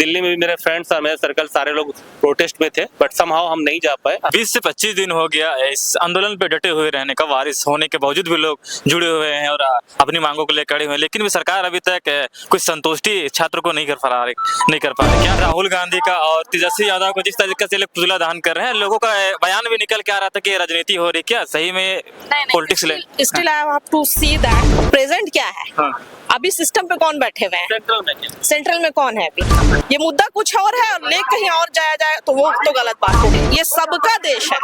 दिल्ली में भी मेरे फ्रेंड्स और मेरे सर्कल सारे लोग प्रोटेस्ट में थे, बट समहाउ हम नहीं जा पाए। 20 से 25 दिन हो गया इस आंदोलन पे डटे हुए रहने का, वारिस होने के बावजूद भी लोग जुड़े हुए हैं और अपनी मांगों को लेकर खड़े हुए हैं, लेकिन भी सरकार अभी तक कुछ संतुष्टि छात्र को नहीं कर पा रही। क्या राहुल गांधी का और तेजस्वी यादव को जिस तरीके से लोग पुतला दहन कर रहे हैं, लोगों का बयान भी निकल के आ रहा था कि राजनीति हो रही, क्या सही में पॉलिटिक्स ले? Still I have to see that present क्या है। हाँ। अभी सिस्टम पे कौन बैठे हुए हैं? सेंट्रल में कौन है अभी? ये मुद्दा कुछ और है और ले कहीं और जाया जाए तो वो तो गलत बात है। ये सबका देश है,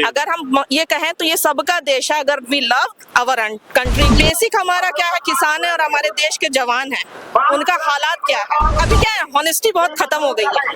अगर हम ये कहें तो ये सबका देश है। अगर we love our country, basic हमारा क्या है, किसान है और हमारे देश के जवान हैं, उनका हालात क्या है। अभी क्या है, हॉनेस्टी बहुत खत्म हो गई है,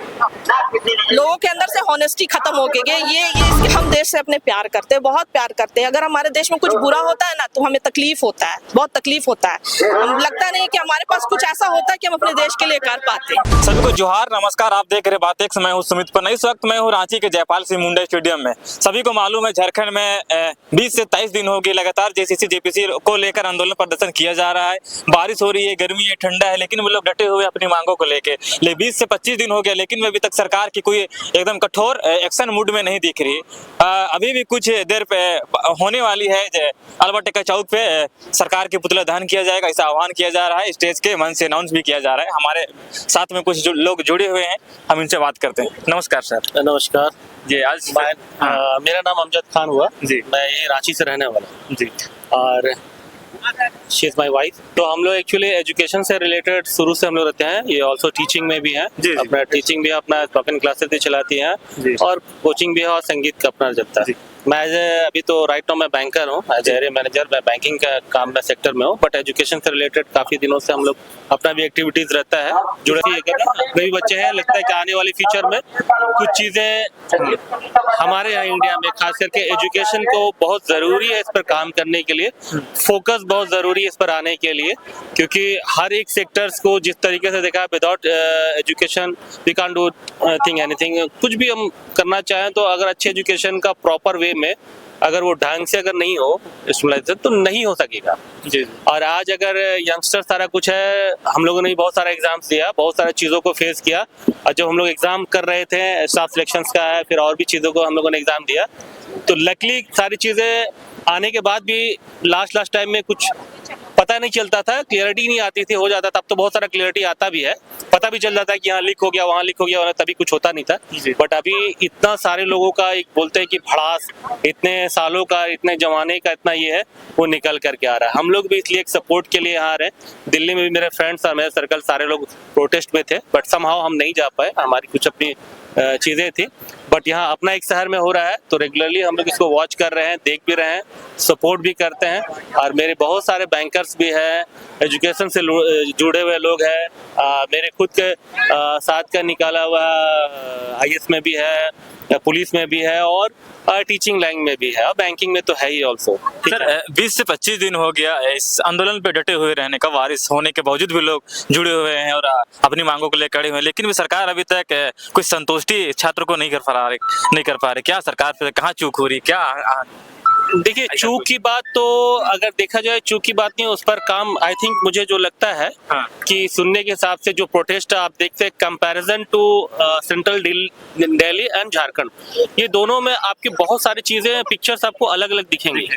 लोगों के अंदर से हॉनेस्टी खत्म हो गई है। ये हम देश से अपने प्यार करते हैं, बहुत प्यार करते हैं। अगर हमारे देश में कुछ बुरा होता है ना तो हमें तकलीफ होता है, बहुत तकलीफ होता है। हम लगता नहीं कि हमारे पास कुछ ऐसा होता है कि हम अपने देश के लिए कर पाते। सभी को जोहार, नमस्कार। आप देख रहे बात एक समय हूँ सुमित पर। इस वक्त मैं हूँ रांची के जयपाल सिंह मुंडा स्टेडियम में। सभी को मालूम है झारखंड में 20 से 23 दिन हो गए लगातार जेसीसी जेपीसी को लेकर आंदोलन प्रदर्शन किया जा रहा है। बारिश हो रही है, गर्मी है, ठंडा है, लेकिन वो लोग डटे हुए अपनी मांगों को लेकर। 20 से 25 दिन हो गया, लेकिन अभी तक सरकार की कोई एकदम कठोर एक्शन मूड में नहीं दिख रही। अभी भी कुछ देर पे होने वाली है अल्बर्ट एक्का चौक पे सरकार के पुतला दहन किया जाएगा, ऐसा आह्वान किया जा रहा है। स्टेज के मंच से अनाउंस भी किया जा रहा है। हमारे साथ में कुछ लोग जुड़े हुए हैं, हम इनसे बात करते हैं। नमस्कार सर। नमस्कार जी। आज मेरा नाम अमजद खान हुआ जी। मैं ये रांची से रहने वाला हूँ जी। और शी इज माई वाइफ। तो हम लोग एक्चुअली एजुकेशन से रिलेटेड शुरू से हम लोग रहते हैं। ये ऑल्सो टीचिंग में भी है, अपना टीचिंग भी अपना स्पोकन क्लासेस भी चलाती हैं और कोचिंग भी है और संगीत का अपना चलता है। मैं अभी तो राइट नाउ मैं बैंकर हूँ, एज एरिया मैनेजर। मैं बैंकिंग का काम में सेक्टर में हूँ, बट एजुकेशन से रिलेटेड काफी दिनों से हम लोग अपना भी एक्टिविटीज रहता है जुड़े भी बच्चे हैं। लगता है कि आने वाली फ्यूचर में कुछ चीजें हमारे यहाँ इंडिया में खास करके एजुकेशन को बहुत जरूरी है इस पर काम करने के लिए, फोकस बहुत जरूरी है इस पर आने के लिए, क्योंकि हर एक सेक्टर्स को जिस तरीके से देखा without education we can't do thing anything. कुछ भी हम करना चाहें तो अगर अच्छे एजुकेशन का प्रॉपर वे में अगर वो ढंग से अगर नहीं हो स्टूडेंट तो नहीं हो सकेगा जी। और आज अगर यंगस्टर सारा कुछ है, हम लोगों ने भी बहुत सारा एग्जाम्स दिया, बहुत सारी चीज़ों को फेस किया, और जब हम लोग एग्जाम कर रहे थे स्टाफ सिलेक्शंस का है फिर और भी चीज़ों को हम लोगों ने एग्जाम दिया, तो लकीली सारी चीज़ें आने के बाद भी लास्ट टाइम में कुछ पता नहीं चलता था, क्लियरिटी नहीं आती थी। हो जाता था, अब तो बहुत सारा क्लियरिटी आता भी है, पता भी चल जाता है कि यहाँ लीक हो गया वहाँ लीक हो गया, और तभी कुछ होता नहीं था। बट अभी इतना सारे लोगों का एक बोलते हैं कि भड़ास, इतने सालों का, इतने जमाने का इतना ये है, वो निकल करके आ रहा है। हम लोग भी इसलिए एक सपोर्ट के लिए यहाँ आ रहे हैं। दिल्ली में भी मेरे फ्रेंड्स और मेरे सर्कल सारे लोग प्रोटेस्ट में थे, बट समहाउ हम नहीं जा पाए, हमारी कुछ अपनी चीज़ें थी। बट यहाँ अपना एक शहर में हो रहा है तो रेगुलरली हम लोग इसको वॉच कर रहे हैं, देख भी रहे हैं, सपोर्ट भी करते हैं। और मेरे बहुत सारे बैंकर्स भी हैं, एजुकेशन से जुड़े हुए लोग हैं, मेरे खुद के साथ का निकाला हुआ IAS में भी है, पुलिस में भी है और टीचिंग लाइन में भी है और बैंकिंग में तो है ही ऑल्सो। सर 20 से 25 दिन हो गया इस आंदोलन पे डटे हुए रहने का, वारिस होने के बावजूद भी लोग जुड़े हुए हैं और अपनी मांगों को लेकर खड़े हुए हैं, लेकिन भी सरकार अभी तक कुछ संतुष्टि छात्र को नहीं कर पा रही। क्या सरकार पे कहाँ चूक हो रही, क्या? देखिए, चूक की बात तो अगर देखा जाए चूक की बात नहीं, उस पर काम आई थिंक मुझे जो लगता है कि सुनने के हिसाब से जो प्रोटेस्ट आप देखते हैं comparison to central Delhi and Jharkhand, ये दोनों में आपकी बहुत सारी चीजें पिक्चर्स आपको अलग अलग दिखेंगी।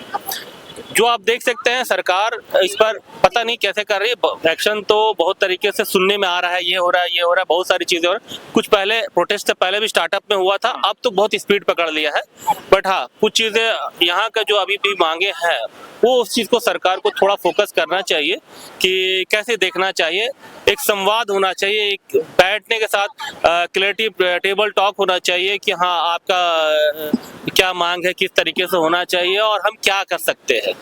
जो आप देख सकते हैं सरकार इस पर पता नहीं कैसे कर रही है। एक्शन तो बहुत तरीके से सुनने में आ रहा है, ये हो रहा है, ये हो रहा है, बहुत सारी चीजें हो रही है। कुछ पहले प्रोटेस्ट से पहले भी स्टार्टअप में हुआ था, अब तो बहुत स्पीड पकड़ लिया है। बट हाँ, कुछ चीजें यहाँ का जो अभी भी मांगे हैं वो उस चीज को सरकार को थोड़ा फोकस करना चाहिए कि कैसे देखना चाहिए। एक संवाद होना चाहिए, एक बैठने के साथ क्लियरिटी टेबल टॉक होना चाहिए कि हाँ आपका क्या मांग है, किस तरीके से होना चाहिए और हम क्या कर सकते हैं।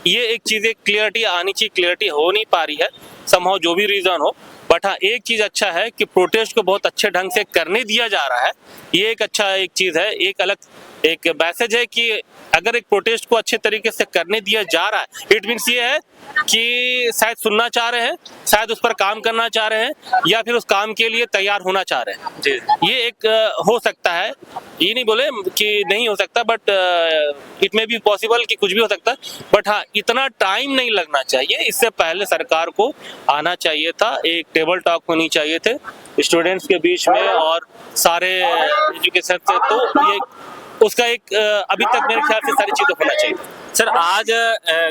ये एक चीज़, एक क्लियरिटी आनी चाहिए, क्लियरिटी हो नहीं पा रही है समहाउ, जो भी रीज़न हो। बट हाँ, एक चीज़ अच्छा है कि प्रोटेस्ट को बहुत अच्छे ढंग से करने दिया जा रहा है, ये एक अच्छा एक चीज़ है। एक अलग एक मैसेज है कि अगर एक प्रोटेस्ट को अच्छे तरीके से करने दिया जा रहा है, इट मीन्स ये है कि शायद सुनना चाह रहे हैं, शायद उस पर काम करना चाह रहे हैं, या फिर उस काम के लिए तैयार होना चाह रहे हैं जी। ये एक हो सकता है, ये नहीं बोले कि नहीं हो सकता, but it may be possible कि कुछ भी हो सकता है। बट हाँ, इतना टाइम नहीं लगना चाहिए, इससे पहले सरकार को आना चाहिए था, एक टेबल टॉक होनी चाहिए थे स्टूडेंट्स के बीच में और सारे एजुकेशन से, तो ये उसका एक अभी तक मेरे ख्याल से सारी चीजें होना चाहिए। सर आज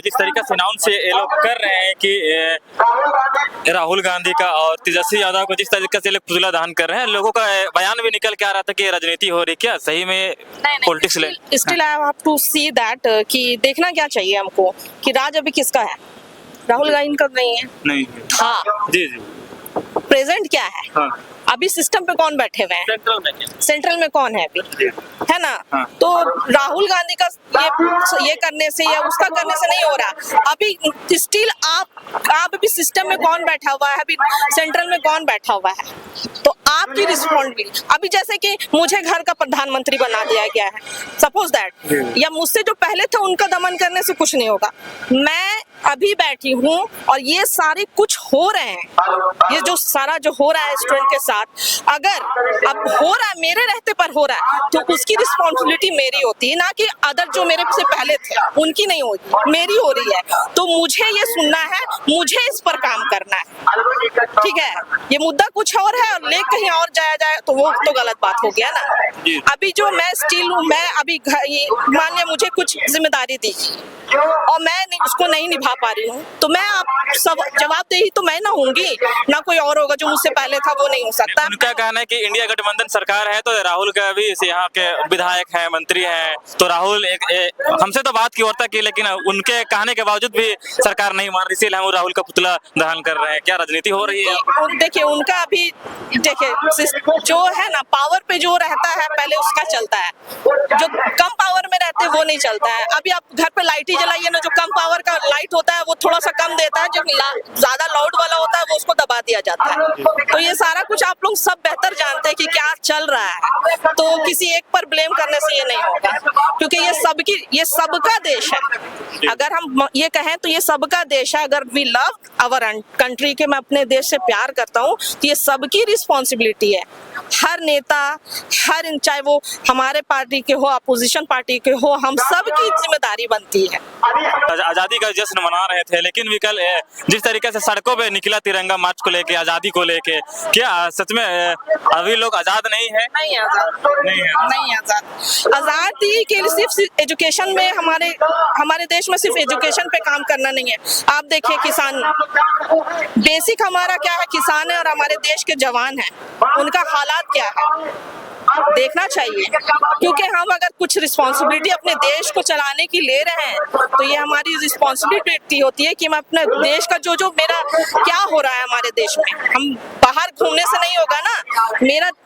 जिस तरीके से अनाउंस ये लोग कर रहे हैं कि राहुल गांधी का और तेजस्वी यादव को जिस तरीके से लोग पुतला दहन कर रहे हैं, लोगों का बयान भी निकल के आ रहा था कि राजनीति हो रही, क्या सही में पॉलिटिक्स ले? Still I have to see that कि देखना क्या चाहिए हमको कि राज अभी किसका है। राहुल गांधी का नहीं है। नहीं। हाँ जी जी। प्रेजेंट क्या है। हाँ। अभी सिस्टम पे कौन बैठे हुए हैं? सेंट्रल में कौन है अभी, है ना। हाँ। तो राहुल गांधी का ये करने से या उसका करने से नहीं हो रहा। अभी स्टिल आप अभी सिस्टम में कौन बैठा हुआ है, अभी सेंट्रल में कौन बैठा हुआ है, तो आपकी रिस्पॉन्सिबिलिटी। अभी जैसे कि मुझे घर का प्रधानमंत्री बना दिया गया है, सपोज दैट, या मुझसे जो पहले थे उनका दमन करने से कुछ नहीं होगा। मैं अभी बैठी हूँ और ये सारे कुछ हो रहे हैं, ये जो सारा जो हो रहा है स्टूडेंट के साथ, अगर अब हो रहा है मेरे रहते पर हो रहा है तो उसकी रिस्पॉन्सिबिलिटी मेरी होती है, ना कि अदर जो मेरे से पहले थे उनकी नहीं होगी, मेरी हो रही है। तो मुझे ये सुनना है, मुझे इस पर काम करना है, ठीक है। ये मुद्दा कुछ और है और ले कहीं और जाया जाए तो वो तो गलत बात हो गया ना। अभी जो मैं स्टिल हूँ, मैं अभी मान लिया मुझे कुछ जिम्मेदारी दी और मैं उसको नहीं निभा पा रही हूँ, तो मैं आप सब जवाबदेही तो मैं ना होंगी, ना कोई और होगा। जो मुझसे पहले था वो नहीं हो सकता। उनका कहना है कि इंडिया गठबंधन सरकार है, तो राहुल का भी यहाँ के विधायक हैं, मंत्री हैं, तो राहुल हमसे तो बात की वार्ता की, लेकिन उनके कहने के बावजूद भी सरकार नहीं मान रही, इसीलिए हम राहुल का पुतला दहन कर रहे हैं। क्या राजनीति हो रही है? देखिए उनका अभी देखिए जो है ना, पावर पे जो रहता है पहले उसका चलता है, जो कम पावर में रहते हैं वो नहीं चलता है। अभी आप घर पे लाइट ही जलाइए ना, जो कम पावर का लाइट होता है वो थोड़ा सा कम देता है, जो ज्यादा लाउड वाला होता है वो उसको दबा दिया जाता है। तो ये सारा कुछ आप लोग सब बेहतर जानते हैं कि क्या चल रहा है, तो किसी एक पर ब्लेम करने से ये नहीं होगा, क्योंकि ये सबका देश है। अगर हम ये कहें तो ये सबका देश है। अगर वी लव आवर कंट्री, के मैं अपने देश से प्यार करता हूँ, तो ये सबकी रिस्पॉन्सिबिलिटी है। हर नेता, हर चाहे वो हमारे पार्टी के हो, अपोजिशन पार्टी के हो, हम सब की जिम्मेदारी बनती है। आजादी का जश्न मना रहे थे, लेकिन भी कल जिस तरीके से सड़कों पे निकला तिरंगा मार्च को लेके, आजादी को लेके, क्या सच में अभी लोग आजाद नहीं है? नहीं आजाद। आजादी के लिए सिर्फ एजुकेशन में हमारे देश में सिर्फ एजुकेशन पे काम करना नहीं है। आप देखिए किसान, बेसिक हमारा क्या है, किसान है और हमारे देश के जवान है, उनका हालात क्या है देखना चाहिए। क्योंकि हम अगर कुछ रिस्पॉन्सिबिलिटी अपने देश को चलाने की ले रहे हैं, तो ये हमारी रिस्पॉन्सिबिलिटी होती है कि हम अपने देश का जो मेरा क्या हो रहा है हमारे देश में, हम बाहर घूमने से नहीं होगा ना।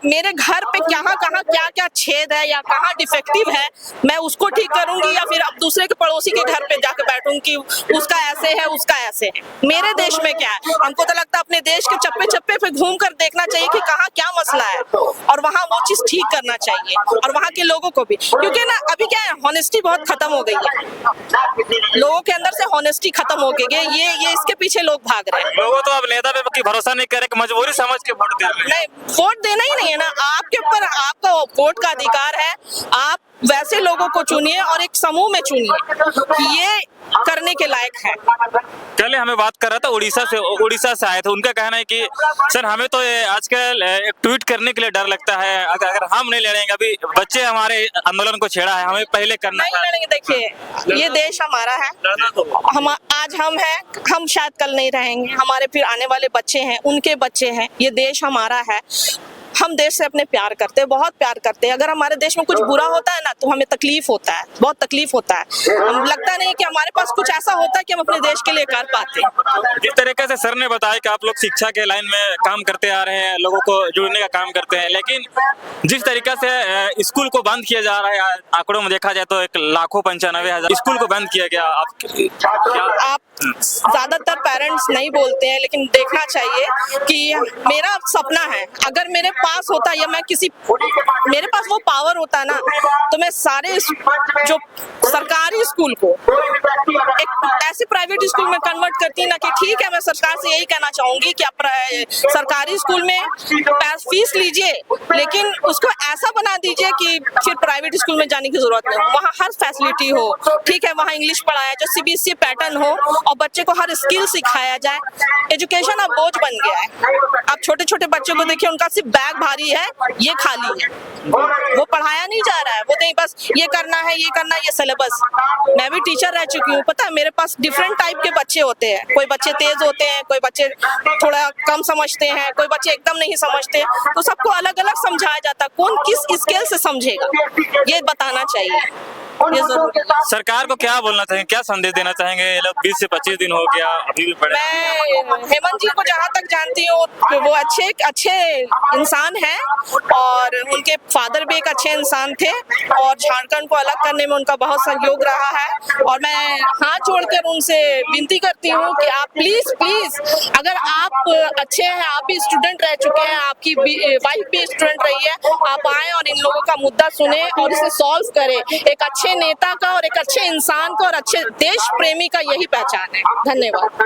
मेरे घर पे कहाँ क्या छेद है या कहाँ डिफेक्टिव है, मैं उसको ठीक करूंगी, या फिर अब दूसरे के पड़ोसी के घर पे जाके बैठूंगी कि उसका ऐसे है, उसका ऐसे है। मेरे देश में क्या है, हमको तो लगता है अपने देश के चप्पे चप्पे पे घूम कर देखना चाहिए कि कहाँ क्या मसला है, और वहाँ वो चीज ठीक करना चाहिए, और वहाँ के लोगों को भी। क्योंकि ना अभी क्या है, हॉनेस्टी बहुत खत्म हो गई है, लोगों के अंदर से हॉनेस्टी खत्म हो गई है। ये इसके पीछे लोग भाग रहे हैं। लोगों तो अब नेता पे की भरोसा नहीं करे, मजबूरी समझ के वोट दे रहे हैं। नहीं, वोट देना ही नहीं है ना, आपके ऊपर, आपका वोट का अधिकार है। आप वैसे लोगों को चुनिए और एक समूह में चुनिए, ये करने के लायक है। कल हमें बात कर रहा था उड़ीसा से आए थे, उनका कहना है कि सर हमें तो आजकल एक ट्वीट करने के लिए डर लगता है, अगर हम नहीं लड़ेंगे, अभी बच्चे हमारे आंदोलन को छेड़ा है, हमें पहले करना नहीं लड़ेंगे। देखिए ये देश हमारा है, आज हम हैं, हम शायद कल नहीं रहेंगे, हमारे फिर आने वाले बच्चे हैं, उनके बच्चे हैं, ये देश हमारा है। हम देश से अपने प्यार करते हैं, बहुत प्यार करते हैं। अगर हमारे देश में कुछ बुरा होता है ना, तो हमें तकलीफ होता है, बहुत तकलीफ होता है। हम लगता नहीं कि हमारे पास कुछ ऐसा होता है कि हम अपने देश के लिए कर पाते हैं। जिस तरीके से सर ने बताया कि आप लोग शिक्षा के लाइन में काम करते आ रहे हैं, लोगों को जोड़ने का काम करते हैं, लेकिन जिस तरीके से स्कूल को बंद किया जा रहा है, आंकड़ों में देखा जाए तो 1,95,000 स्कूल को बंद किया गया। आप ज्यादातर पेरेंट्स नहीं बोलते हैं, लेकिन देखना चाहिए कि मेरा सपना है, अगर मेरे पास होता या मैं किसी मेरे पास वो पावर होता ना, तो मैं सारे जो सरकारी स्कूल को एक ऐसे प्राइवेट स्कूल में कन्वर्ट करती ना कि ठीक है, मैं सरकार से यही कहना चाहूंगी कि आप सरकारी स्कूल में फीस लीजिए, लेकिन उसको ऐसा बना दीजिए कि फिर प्राइवेट स्कूल में जाने की जरूरत नहीं हो। वहाँ हर फैसिलिटी हो, ठीक है, वहाँ इंग्लिश पढ़ाया जो CBSE पैटर्न हो और बच्चे को हर स्किल सिखाया जाए। एजुकेशन अब बोझ बन गया है। अब छोटे छोटे बच्चों को देखिए, उनका सिर्फ बैग भारी है, ये खाली है, वो पढ़ाया नहीं जा रहा है। वो नहीं, बस ये करना है, ये करना है, ये सिलेबस। मैं भी टीचर रह चुकी हूँ, पता है मेरे पास डिफरेंट टाइप के बच्चे होते हैं। कोई बच्चे तेज होते हैं, कोई बच्चे थोड़ा कम समझते हैं, कोई बच्चे एकदम नहीं समझते, तो सबको अलग अलग समझाया जाता है। कौन किस स्केल से समझेगा ये बताना चाहिए, ये जरूरी है। सरकार को क्या बोलना चाहेंगे, क्या संदेश देना चाहेंगे? ये लोग 20 से 25 दिन हो गया, अभी भी पड़े। मैं हेमंत जी को जहाँ तक जानती हूँ वो अच्छे इंसान हैं और उनके फादर भी एक अच्छे इंसान थे और झारखंड को अलग करने में उनका बहुत सहयोग रहा है। और मैं हाथ जोड़कर उनसे विनती करती हूँ कि आप प्लीज अगर आप अच्छे हैं, आप भी स्टूडेंट रह चुके हैं, आपकी वाइफ भी स्टूडेंट रही है, आप आए और इन लोगों का मुद्दा सुने और इसे सॉल्व करें। एक अच्छे नेता का और एक अच्छे इंसान का और अच्छे देश प्रेमी का यही पहचान है। धन्यवाद।